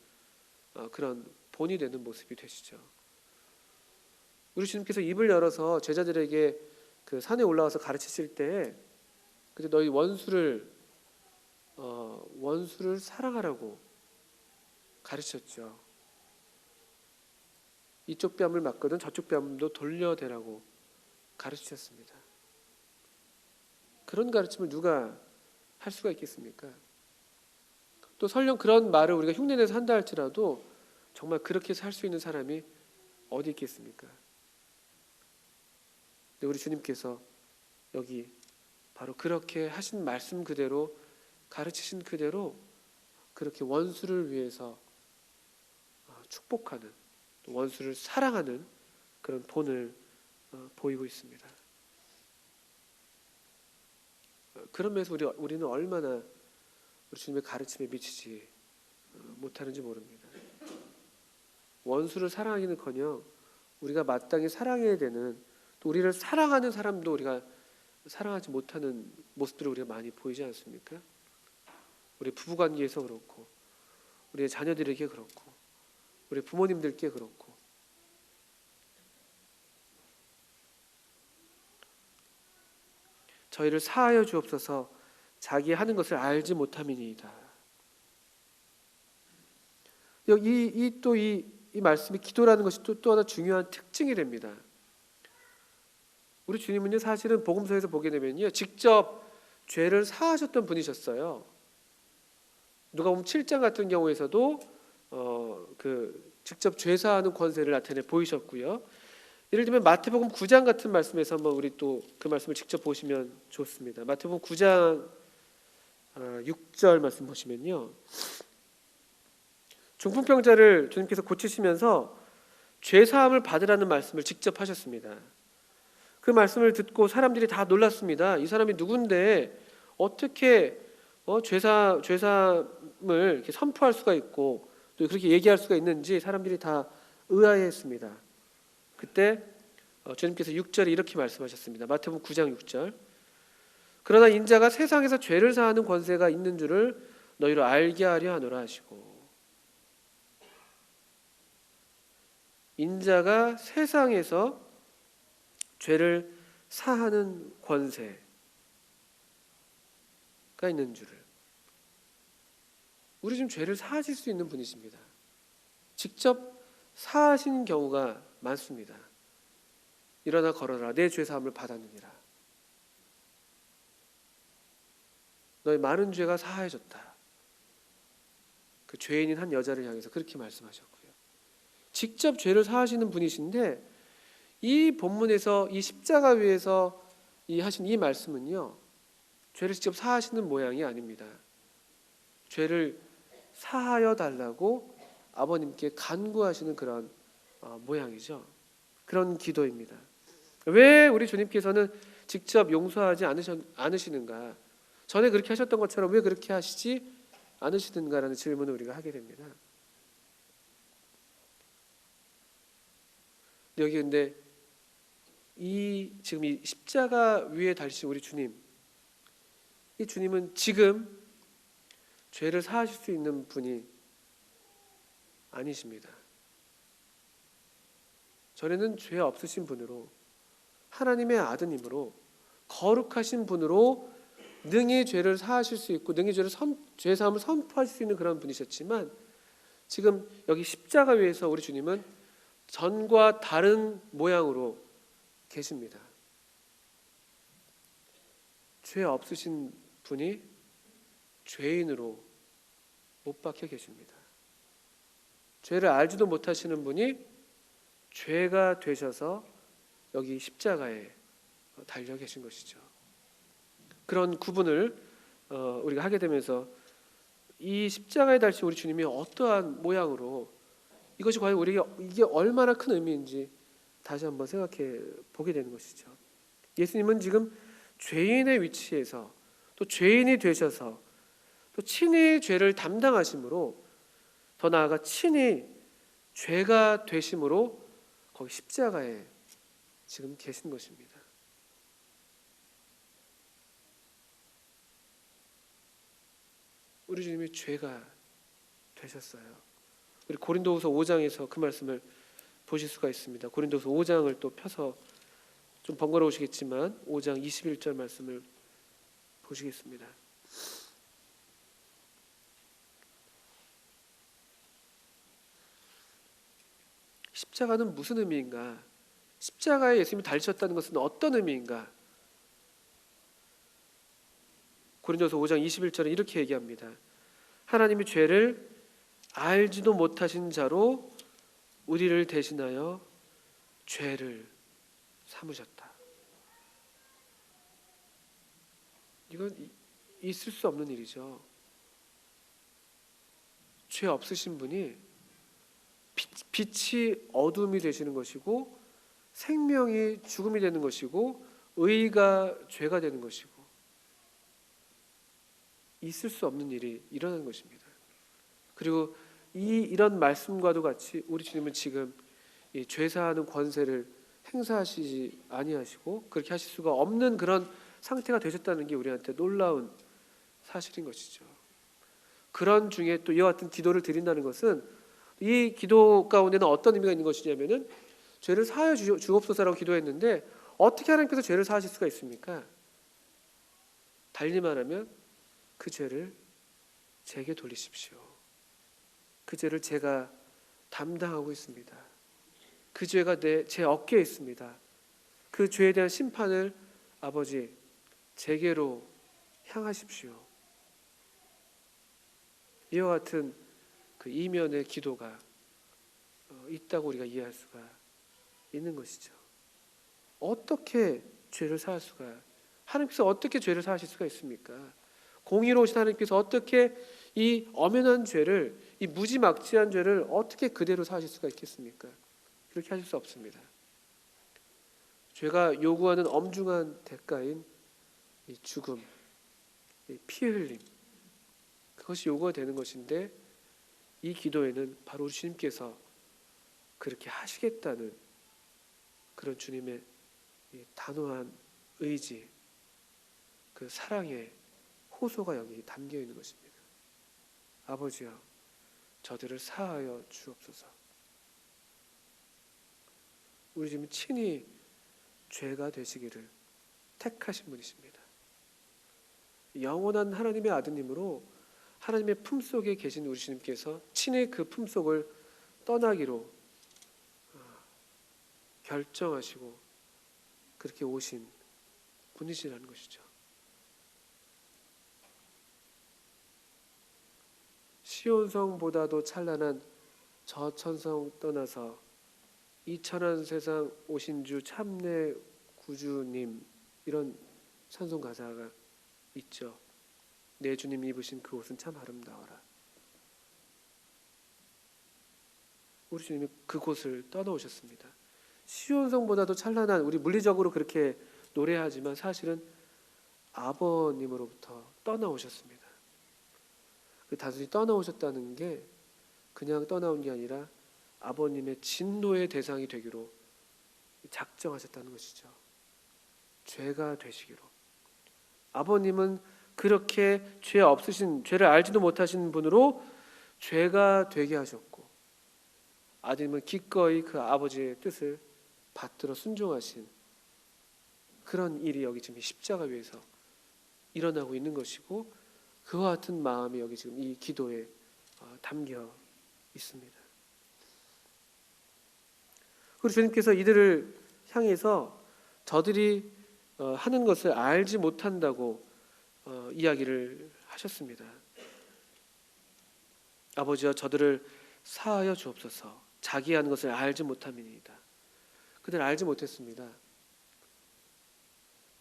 그런 본이 되는 모습이 되시죠. 우리 주님께서 입을 열어서 제자들에게 그 산에 올라와서 가르치실 때, 그때 너희 원수를 사랑하라고 가르쳤죠. 이쪽 뺨을 맞거든 저쪽 뺨도 돌려대라고 가르치셨습니다. 그런 가르침을 누가 할 수가 있겠습니까? 또 설령 그런 말을 우리가 흉내내서 한다 할지라도 정말 그렇게 살 수 있는 사람이 어디 있겠습니까? 근데 우리 주님께서 여기 바로 그렇게 하신 말씀 그대로, 가르치신 그대로 그렇게 원수를 위해서 축복하는, 원수를 사랑하는 그런 본을 보이고 있습니다. 그런 면에서 우리는 얼마나 우리 주님의 가르침에 미치지 못하는지 모릅니다. 원수를 사랑하기는커녕 우리가 마땅히 사랑해야 되는, 또 우리를 사랑하는 사람도 우리가 사랑하지 못하는 모습들을 우리가 많이 보이지 않습니까? 우리 부부관계에서 그렇고, 우리의 자녀들에게 그렇고, 우리 부모님들께 그렇고. 저희를 사하여 주옵소서. 자기 하는 것을 알지 못함이니이다. 이 말씀이 기도라는 것이 또 하나 중요한 특징이 됩니다. 우리 주님은요, 사실은 복음서에서 보게 되면요, 직접 죄를 사하셨던 분이셨어요. 누가복음 7장 같은 경우에서도 직접 죄 사하는 권세를 나타내 보이셨고요. 예를 들면 마태복음 9장 같은 말씀에서 한번 우리 또 그 말씀을 직접 보시면 좋습니다. 마태복음 9장 6절 말씀 보시면요, 중풍병자를 주님께서 고치시면서 죄 사함을 받으라는 말씀을 직접 하셨습니다. 그 말씀을 듣고 사람들이 다 놀랐습니다. 이 사람이 누군데 어떻게 죄사함을 이렇게 선포할 수가 있고 또 그렇게 얘기할 수가 있는지 사람들이 다 의아해했습니다. 그때 주님께서 6절에 이렇게 말씀하셨습니다. 마태복음 9장 6절. 그러나 인자가 세상에서 죄를 사하는 권세가 있는 줄을 너희로 알게 하려 하노라 하시고, 인자가 세상에서 죄를 사하는 권세가 있는 줄을. 우리 지금 죄를 사하실 수 있는 분이십니다. 직접 사하신 경우가 많습니다. 일어나 걸어라, 내 죄 사함을 받았느니라. 너의 많은 죄가 사하여졌다. 그 죄인인 한 여자를 향해서 그렇게 말씀하셨고요. 직접 죄를 사하시는 분이신데, 이 본문에서 이 십자가 위에서 하신 이 말씀은요, 죄를 직접 사하시는 모양이 아닙니다. 죄를 사하여 달라고 아버님께 간구하시는 그런 모양이죠. 그런 기도입니다. 왜 우리 주님께서는 직접 용서하지 않으시는가? 전에 그렇게 하셨던 것처럼 왜 그렇게 하시지 않으시는가라는 질문을 우리가 하게 됩니다. 여기 근데 지금 이 십자가 위에 달리신 우리 주님, 이 주님은 지금 죄를 사하실 수 있는 분이 아니십니다. 전에는 죄 없으신 분으로, 하나님의 아드님으로, 거룩하신 분으로 능히 죄를 사하실 수 있고 능히 죄 사함을 선포하실 수 있는 그런 분이셨지만, 지금 여기 십자가 위에서 우리 주님은 전과 다른 모양으로 계십니다. 죄 없으신 분이 죄인으로 못 박혀 계십니다. 죄를 알지도 못하시는 분이 죄가 되셔서 여기 십자가에 달려 계신 것이죠. 그런 구분을 우리가 하게 되면서 이 십자가에 달리신 우리 주님이 어떠한 모양으로, 이것이 과연 우리에게 이게 얼마나 큰 의미인지 다시 한번 생각해 보게 되는 것이죠. 예수님은 지금 죄인의 위치에서 또 죄인이 되셔서 또 친히 죄를 담당하심으로 더 나아가 친히 죄가 되심으로 거기 십자가에 지금 계신 것입니다. 우리 주님이 죄가 되셨어요. 우리 고린도후서 5장에서 그 말씀을 보실 수가 있습니다. 고린도후서 5장을 또 펴서 좀 번거로우시겠지만 5장 21절 말씀을 보시겠습니다. 십자가는 무슨 의미인가? 십자가에 예수님이 달리셨다는 것은 어떤 의미인가? 고린도서 5장 21절에 이렇게 얘기합니다. 하나님이 죄를 알지도 못하신 자로 우리를 대신하여 죄를 삼으셨다. 이건 있을 수 없는 일이죠. 죄 없으신 분이 빛이 어둠이 되시는 것이고 생명이 죽음이 되는 것이고 의가 죄가 되는 것이고 있을 수 없는 일이 일어나는 것입니다. 그리고 이런 말씀과도 같이 우리 주님은 지금 이 죄사하는 권세를 행사하시지 아니하시고 그렇게 하실 수가 없는 그런 상태가 되셨다는 게 우리한테 놀라운 사실인 것이죠. 그런 중에 또 이와 같은 기도를 드린다는 것은 이 기도 가운데는 어떤 의미가 있는 것이냐면은 죄를 사하여 주옵소서라고 기도했는데 어떻게 하나님께서 죄를 사하실 수가 있습니까? 달리 말하면 그 죄를 제게 돌리십시오. 그 죄를 제가 담당하고 있습니다. 그 죄가 제 어깨에 있습니다. 그 죄에 대한 심판을 아버지 제게로 향하십시오. 이와 같은 그 이면의 기도가 있다고 우리가 이해할 수가 있는 것이죠. 어떻게 죄를 사할 수가, 하나님께서 어떻게 죄를 사하실 수가 있습니까? 공의로우신 하나님께서 어떻게 이 엄연한 죄를, 이 무지막지한 죄를 어떻게 그대로 사하실 수가 있겠습니까? 그렇게 하실 수 없습니다. 죄가 요구하는 엄중한 대가인 이 죽음, 이 피 흘림, 그것이 요구가 되는 것인데 이 기도에는 바로 우리 주님께서 그렇게 하시겠다는 그런 주님의 단호한 의지, 그 사랑의 호소가 여기 담겨 있는 것입니다. 아버지여, 저들을 사하여 주옵소서. 우리 주님은 친히 죄가 되시기를 택하신 분이십니다. 영원한 하나님의 아드님으로 하나님의 품속에 계신 우리 주님께서 친히 그 품속을 떠나기로 결정하시고 그렇게 오신 분이시라는 것이죠. 시온성보다도 찬란한 저 천성 떠나서 이 천한 세상 오신 주 참내 구주님, 이런 찬송 가사가 있죠. 내 주님 입으신 그 옷은 참 아름다워라. 우리 주님이 그곳을 떠나오셨습니다. 시온성보다도 찬란한, 우리 물리적으로 그렇게 노래하지만 사실은 아버님으로부터 떠나오셨습니다. 그 단순히 떠나오셨다는 게 그냥 떠나온 게 아니라 아버님의 진노의 대상이 되기로 작정하셨다는 것이죠. 죄가 되시기로. 아버님은 그렇게 죄 없으신, 죄를 알지도 못하신 분으로 죄가 되게 하셨고, 아드님은 기꺼이 그 아버지의 뜻을 받들어 순종하신 그런 일이 여기 지금 십자가 위에서 일어나고 있는 것이고, 그와 같은 마음이 여기 지금 이 기도에 담겨 있습니다. 그리고 주님께서 이들을 향해서 저들이 하는 것을 알지 못한다고 이야기를 하셨습니다. 아버지여, 저들을 사하여 주옵소서. 자기 하는 것을 알지 못함이니이다. 그들은 알지 못했습니다.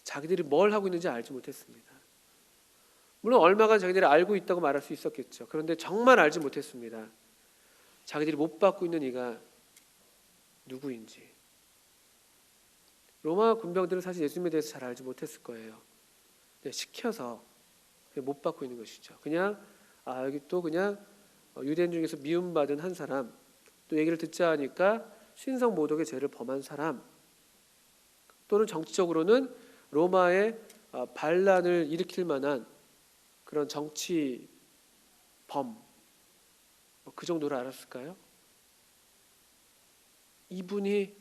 자기들이 뭘 하고 있는지 알지 못했습니다. 물론 얼마간 자기들이 알고 있다고 말할 수 있었겠죠. 그런데 정말 알지 못했습니다. 자기들이 못 받고 있는 이가 누구인지. 로마 군병들은 사실 예수님에 대해서 잘 알지 못했을 거예요. 시켜서 못 받고 있는 것이죠. 그냥 여기 또 그냥 유대인 중에서 미움받은 한 사람, 또 얘기를 듣자 하니까 신성모독의 죄를 범한 사람, 또는 정치적으로는 로마의 반란을 일으킬 만한 그런 정치범, 그 정도로 알았을까요? 이분이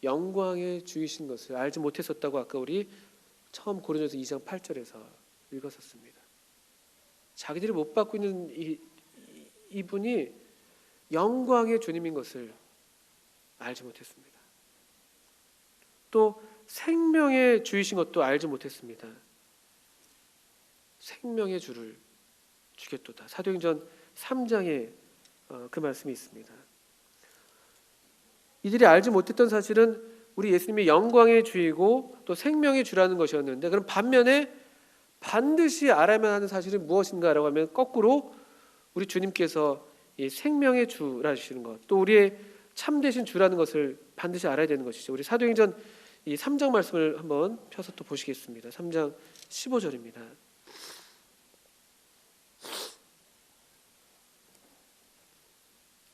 영광의 주이신 것을 알지 못했었다고 아까 우리 처음 고린도서 2장 8절에서 읽었었습니다. 자기들이 못 받고 있는 이분이 영광의 주님인 것을 알지 못했습니다. 또 생명의 주이신 것도 알지 못했습니다. 생명의 주를 주겠도다. 사도행전 3장에 그 말씀이 있습니다. 이들이 알지 못했던 사실은 우리 예수님이 영광의 주이고 또 생명의 주라는 것이었는데, 그럼 반면에 반드시 알아야만 하는 사실은 무엇인가라고 하면 거꾸로 우리 주님께서 이 생명의 주라시는 것, 또 우리의 참되신 주라는 것을 반드시 알아야 되는 것이죠. 우리 사도행전 이 3장 말씀을 한번 펴서 또 보시겠습니다. 3장 15절입니다.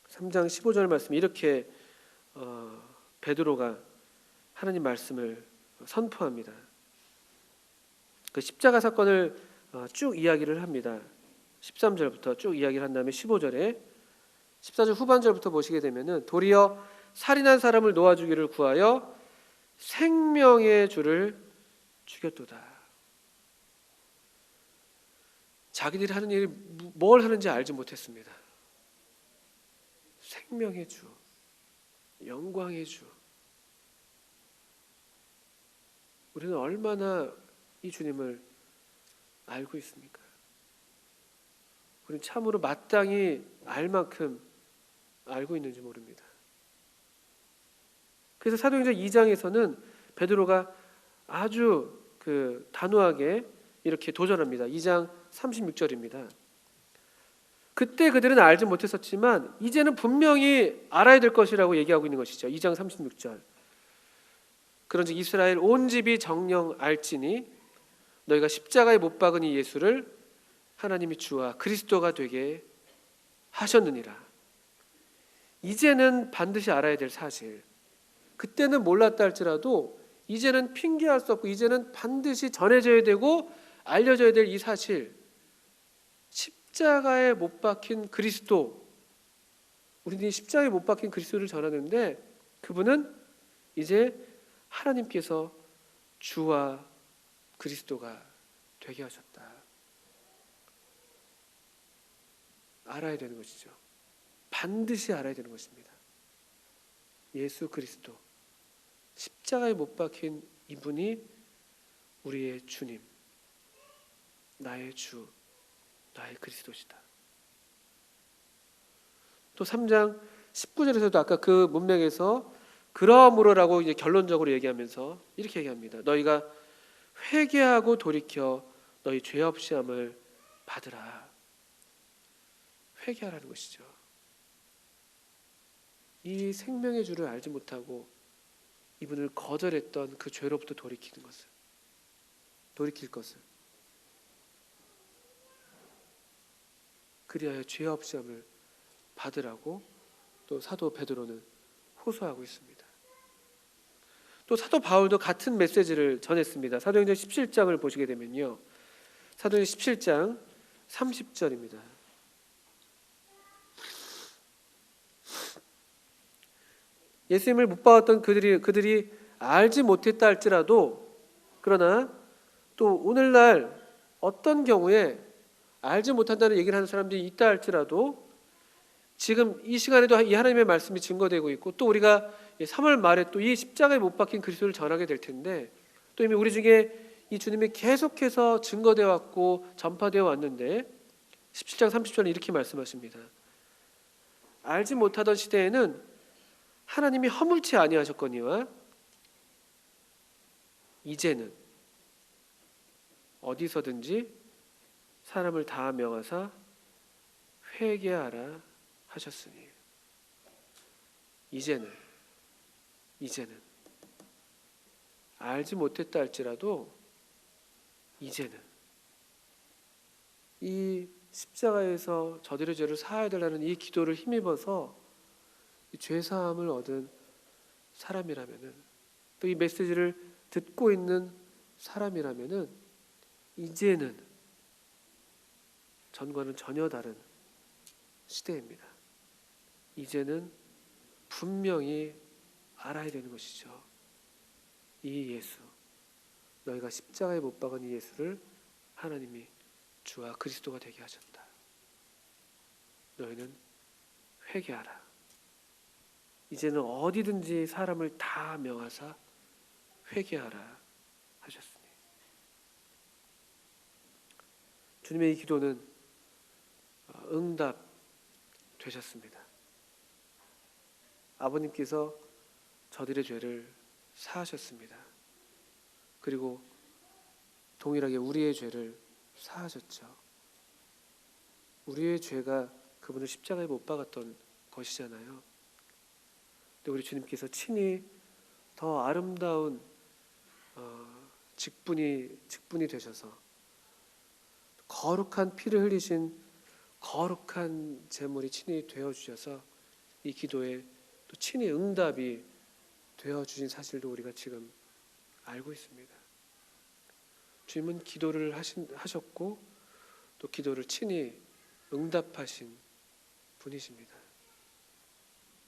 (3장 15절) 말씀 이렇게 베드로가 하나님 말씀을 선포합니다. 그 십자가 사건을 쭉 이야기를 합니다. 13절부터 쭉 이야기를 한 다음에 15절에 14절 후반절부터 보시게 되면은 도리어 살인한 사람을 놓아주기를 구하여 생명의 주를 죽였도다. 자기들이 하는 일이 뭘 하는지 알지 못했습니다. 생명의 주, 영광의 주. 우리는 얼마나 이 주님을 알고 있습니까? 우리는 참으로 마땅히 알 만큼 알고 있는지 모릅니다. 그래서 사도행전 2장에서는 베드로가 아주 단호하게 이렇게 도전합니다. 2장 36절입니다. 그때 그들은 알지 못했었지만 이제는 분명히 알아야 될 것이라고 얘기하고 있는 것이죠. 2장 36절. 그런즉 이스라엘 온 집이 정녕 알지니 너희가 십자가에 못 박은 이 예수를 하나님이 주와 그리스도가 되게 하셨느니라. 이제는 반드시 알아야 될 사실, 그때는 몰랐다 할지라도 이제는 핑계할 수 없고 이제는 반드시 전해져야 되고 알려져야 될 이 사실, 십자가에 못 박힌 그리스도. 우리는 십자가에 못 박힌 그리스도를 전하는데 그분은 이제 하나님께서 주와 그리스도가 되게 하셨다. 알아야 되는 것이죠. 반드시 알아야 되는 것입니다. 예수 그리스도, 십자가에 못 박힌 이분이 우리의 주님, 나의 주, 나의 그리스도시다. 또 3장 19절에서도 아까 그 문맥에서 그러므로라고 이제 결론적으로 얘기하면서 이렇게 얘기합니다. 너희가 회개하고 돌이켜 너희 죄 없이 함을 받으라. 회개하라는 것이죠. 이 생명의 주를 알지 못하고 이분을 거절했던 그 죄로부터 돌이킬 것을, 그리하여 죄 없이 함을 받으라고 또 사도 베드로는 호소하고 있습니다. 또 사도 바울도 같은 메시지를 전했습니다. 사도행전 17장을 보시게 되면요, 사도행전 17장 30절입니다. 예수님을 못 봤던 그들이 알지 못했다 할지라도, 그러나 또 오늘날 어떤 경우에 알지 못한다는 얘기를 하는 사람들이 있다 할지라도 지금 이 시간에도 이 하나님의 말씀이 증거되고 있고, 또 우리가 3월 말에 또 이 십자가에 못 박힌 그리스도를 전하게 될 텐데, 또 이미 우리 중에 이 주님이 계속해서 증거되어 왔고 전파되어 왔는데 17장 30절에 이렇게 말씀하십니다. 알지 못하던 시대에는 하나님이 허물치 아니하셨거니와 이제는 어디서든지 사람을 다 명하사 회개하라 하셨으니. 이제는 알지 못했다 할지라도 이제는 이 십자가에서 저들의 죄를 사하여 달라는 이 기도를 힘입어서 이 죄사함을 얻은 사람이라면은, 또 이 메시지를 듣고 있는 사람이라면은, 이제는 전과는 전혀 다른 시대입니다. 이제는 분명히 알아야 되는 것이죠. 이 예수, 너희가 십자가에 못 박은 이 예수를 하나님이 주와 그리스도가 되게 하셨다. 너희는 회개하라. 이제는 어디든지 사람을 다 명하사 회개하라 하셨으니, 주님의 이 기도는 응답 되셨습니다. 아버님께서 저들의 죄를 사하셨습니다. 그리고 동일하게 우리의 죄를 사하셨죠. 우리의 죄가 그분을 십자가에 못 박았던 것이잖아요. 근데 우리 주님께서 친히 더 아름다운 직분이 되셔서 거룩한 피를 흘리신 거룩한 제물이 친히 되어 주셔서 이 기도에 또 친히 응답이 되어 주신 사실도 우리가 지금 알고 있습니다. 주님은 기도를 하셨고 또 기도를 친히 응답하신 분이십니다.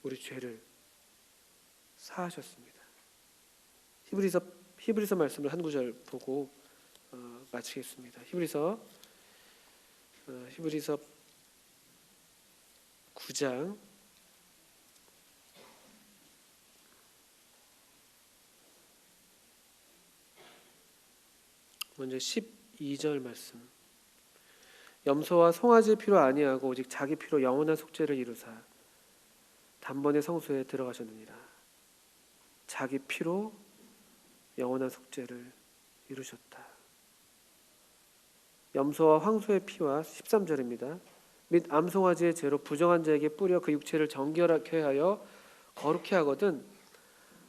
우리 죄를 사하셨습니다. 히브리서 말씀을 한 구절 보고 마치겠습니다. 히브리서 9장 먼저 12절 말씀. 염소와 송아지 피로 아니하고 오직 자기 피로 영원한 속죄를 이루사 단번에 성소에 들어가셨느니라. 자기 피로 영원한 속죄를 이루셨다. 염소와 황소의 피와 13절입니다. 및 암송아지의 죄로 부정한 자에게 뿌려 그 육체를 정결하게 하여 거룩해 하거든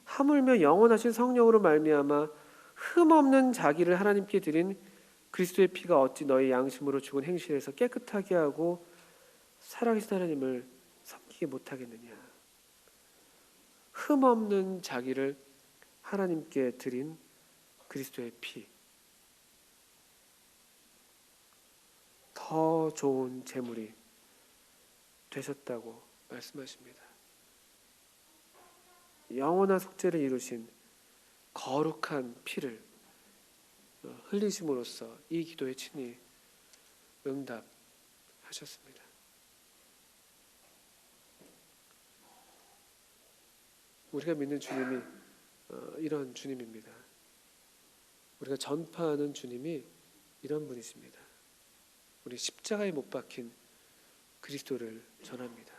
하물며 영원하신 성령으로 말미암아 흠없는 자기를 하나님께 드린 그리스도의 피가 어찌 너희 양심으로 죽은 행실에서 깨끗하게 하고 살아계신 하나님을 섬기게 못하겠느냐. 흠없는 자기를 하나님께 드린 그리스도의 피, 더 좋은 제물이 되셨다고 말씀하십니다. 영원한 속죄를 이루신 거룩한 피를 흘리심으로써 이 기도에 친히 응답하셨습니다. 우리가 믿는 주님이 이런 주님입니다. 우리가 전파하는 주님이 이런 분이십니다. 우리 십자가에 못 박힌 그리스도를 전합니다.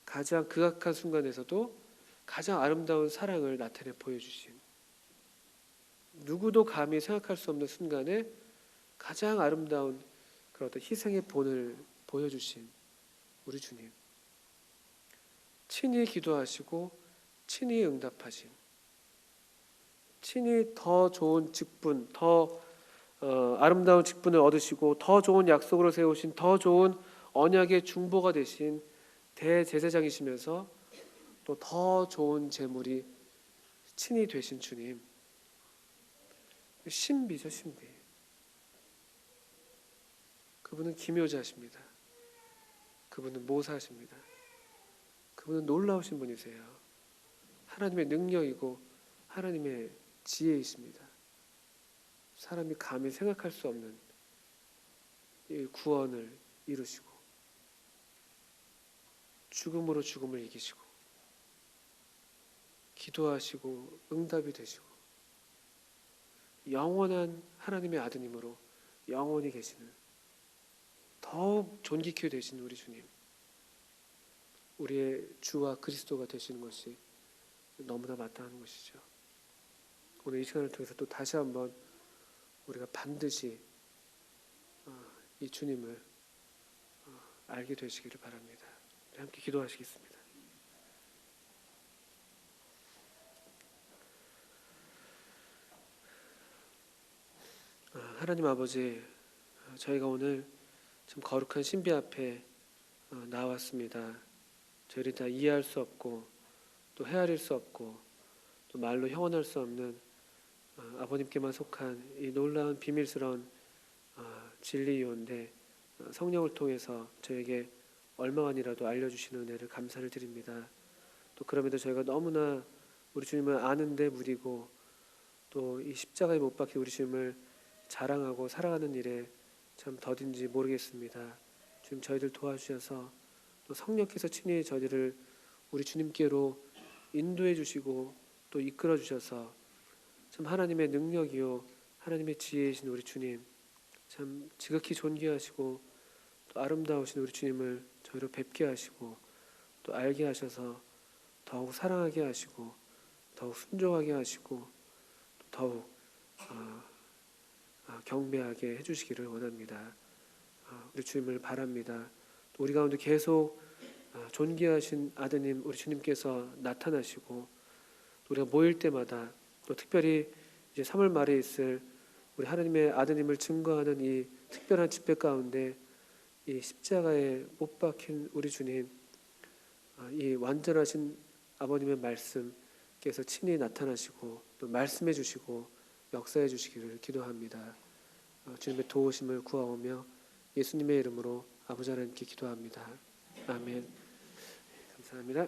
가장 극악한 순간에서도 가장 아름다운 사랑을 나타내 보여주신, 누구도 감히 생각할 수 없는 순간에 가장 아름다운 그런 어떤 희생의 본을 보여주신 우리 주님, 친히 기도하시고 친히 응답하신, 친히 더 좋은 직분, 더 아름다운 직분을 얻으시고 더 좋은 약속으로 세우신 더 좋은 언약의 중보가 되신 대제사장이시면서 또 더 좋은 제물이 친히 되신 주님, 신비죠, 신비. 그분은 기묘자십니다. 그분은 모사십니다. 그분은 놀라우신 분이세요. 하나님의 능력이고 하나님의 지혜이십니다. 사람이 감히 생각할 수 없는 이 구원을 이루시고 죽음으로 죽음을 이기시고 기도하시고 응답이 되시고 영원한 하나님의 아드님으로 영원히 계시는, 더욱 존귀케 되신 우리 주님, 우리의 주와 그리스도가 되시는 것이 너무나 마땅한 것이죠. 오늘 이 시간을 통해서 또 다시 한번 우리가 반드시 이 주님을 알게 되시기를 바랍니다. 함께 기도하시겠습니다. 하나님 아버지, 저희가 오늘 참 거룩한 신비 앞에 나왔습니다. 저희를 다 이해할 수 없고 또 헤아릴 수 없고 또 말로 형언할 수 없는 아버님께만 속한 이 놀라운 비밀스러운 진리이온데 성령을 통해서 저에게 얼마만이라도 알려주시는 은혜를 감사를 드립니다. 또 그럼에도 저희가 너무나 우리 주님을 아는데 무디고 또 이 십자가에 못 박힌 우리 주님을 자랑하고 사랑하는 일에 참 더딘지 모르겠습니다. 주님 저희들 도와주셔서 또 성령께서 친히 저희들을 우리 주님께로 인도해 주시고 또 이끌어 주셔서 참 하나님의 능력이요 하나님의 지혜이신 우리 주님 참 지극히 존귀하시고 또 아름다우신 우리 주님을 저희로 뵙게 하시고 또 알게 하셔서 더욱 사랑하게 하시고 더욱 순종하게 하시고 또 더욱 경배하게 해주시기를 원합니다. 우리 주님을 바랍니다. 또 우리 가운데 계속 존귀하신 아드님 우리 주님께서 나타나시고 또 우리가 모일 때마다 또 특별히 이제 3월 말에 있을 우리 하나님의 아드님을 증거하는 이 특별한 집회 가운데 이 십자가에 못 박힌 우리 주님 이 완전하신 아버님의 말씀께서 친히 나타나시고 또 말씀해 주시고 역사해 주시기를 기도합니다. 주님의 도우심을 구하오며 예수님의 이름으로 아버지 하나님께 기도합니다. 아멘. 감사합니다.